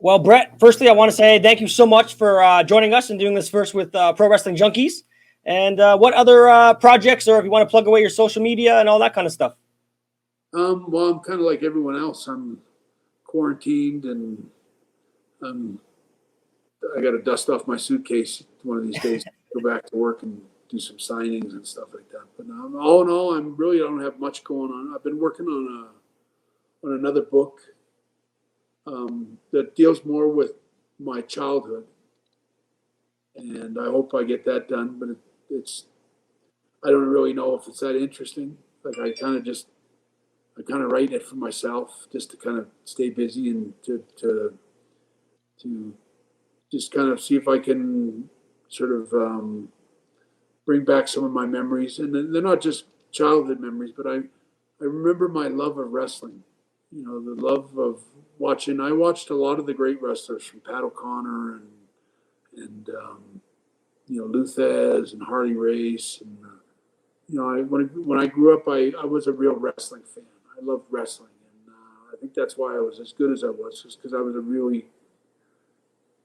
Well, Bret, firstly, I want to say thank you so much for joining us and doing this first with Pro Wrestling Junkies. And what other projects, or if you want to plug away your social media and all that kind of stuff? Well, I'm kind of like everyone else. I'm quarantined, and I got to dust off my suitcase one of these days, go back to work and do some signings and stuff like that. But all in all, I don't have much going on. I've been working on another book that deals more with my childhood, and I hope I get that done. But it's I don't really know if it's that interesting. Like I kind of write it for myself just to kind of stay busy and to just kind of see if I can sort of bring back some of my memories. And they're not just childhood memories, but I remember my love of wrestling. You know, the love of watching. I watched a lot of the great wrestlers from Pat O'Connor and Luthez and Harley Race. And when I grew up, I was a real wrestling fan. I loved wrestling, and I think that's why I was as good as I was, just because I was a really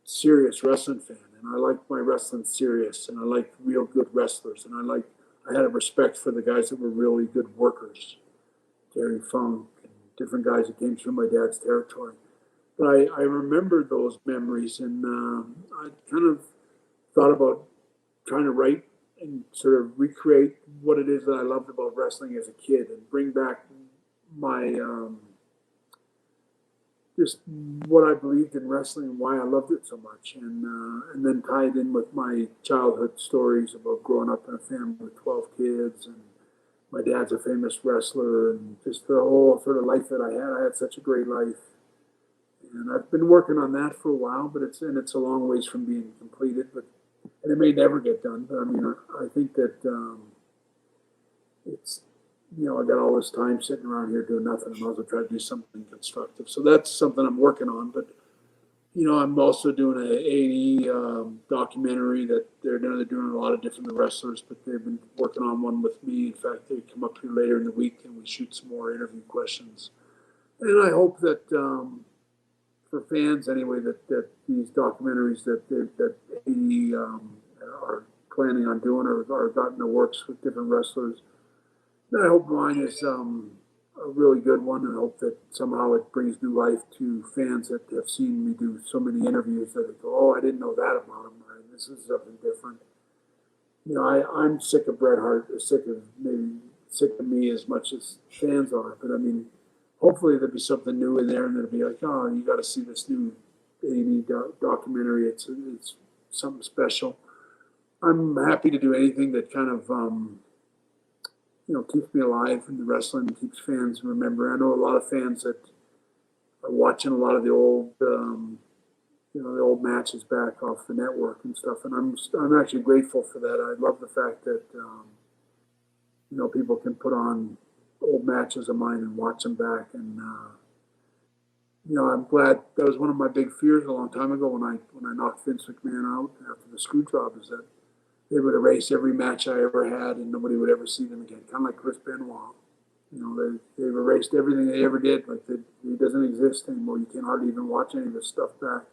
serious wrestling fan, and I liked my wrestling serious, and I liked real good wrestlers, and I had a respect for the guys that were really good workers, Terry Funk and different guys that came through my dad's territory. But I remembered those memories, and I kind of thought about trying to write and sort of recreate what it is that I loved about wrestling as a kid, and bring back my just what I believed in wrestling and why I loved it so much, and then tie it in with my childhood stories about growing up in a family with 12 kids, and my dad's a famous wrestler, and just the whole sort of life that I had. I had such a great life, and I've been working on that for a while, but it's a long ways from being completed, and it may never get done. But I mean, I think that it's I got all this time sitting around here doing nothing. I might as well try to do something constructive. So that's something I'm working on. But I'm also doing an A&E documentary that they're doing a lot of different wrestlers, but they've been working on one with me. In fact, they come up here later in the week and we shoot some more interview questions. And I hope that for fans anyway, that these documentaries that A&E are planning on doing or got in the works with different wrestlers. I hope mine is a really good one, and I hope that somehow it brings new life to fans that have seen me do so many interviews that they go, oh, I didn't know that about him. This is something different. I'm sick of Bret Hart, sick of me as much as fans are. But I mean, hopefully there'll be something new in there, and it'll be like, oh, you got to see this new A&E documentary. It's something special. I'm happy to do anything that kind of keeps me alive in the wrestling, keeps fans remembering. I know a lot of fans that are watching a lot of the old, the old matches back off the network and stuff, and I'm actually grateful for that. I love the fact that people can put on old matches of mine and watch them back, and I'm glad. That was one of my big fears a long time ago when I knocked Vince McMahon out after the screw job, is that they would erase every match I ever had, and nobody would ever see them again. Kind of like Chris Benoit. They've erased everything they ever did. Like he doesn't exist anymore. You can't hardly even watch any of this stuff back.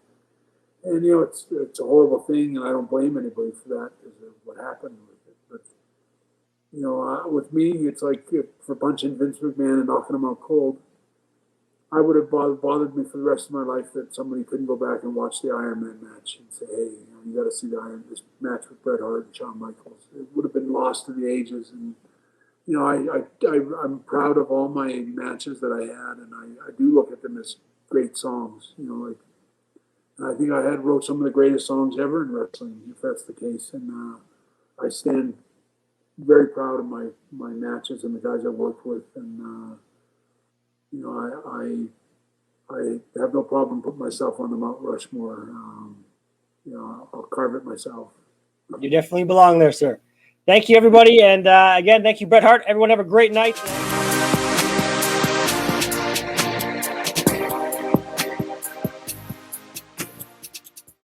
And it's a horrible thing, and I don't blame anybody for that because of what happened with it. But with me, it's like for punching Vince McMahon and knocking him out cold, I would have bothered me for the rest of my life that somebody couldn't go back and watch the Iron Man match and say, hey, you got to see this match with Bret Hart and Shawn Michaels. It would have been lost to the ages. And, I'm proud of all my matches that I had, and I do look at them as great songs. And I think I wrote some of the greatest songs ever in wrestling, if that's the case. And I stand very proud of my matches and the guys I worked with. And, I have no problem putting myself on the Mount Rushmore. I'll carve it myself. You definitely belong there, sir. Thank you, everybody. And again, thank you, Bret Hart. Everyone have a great night.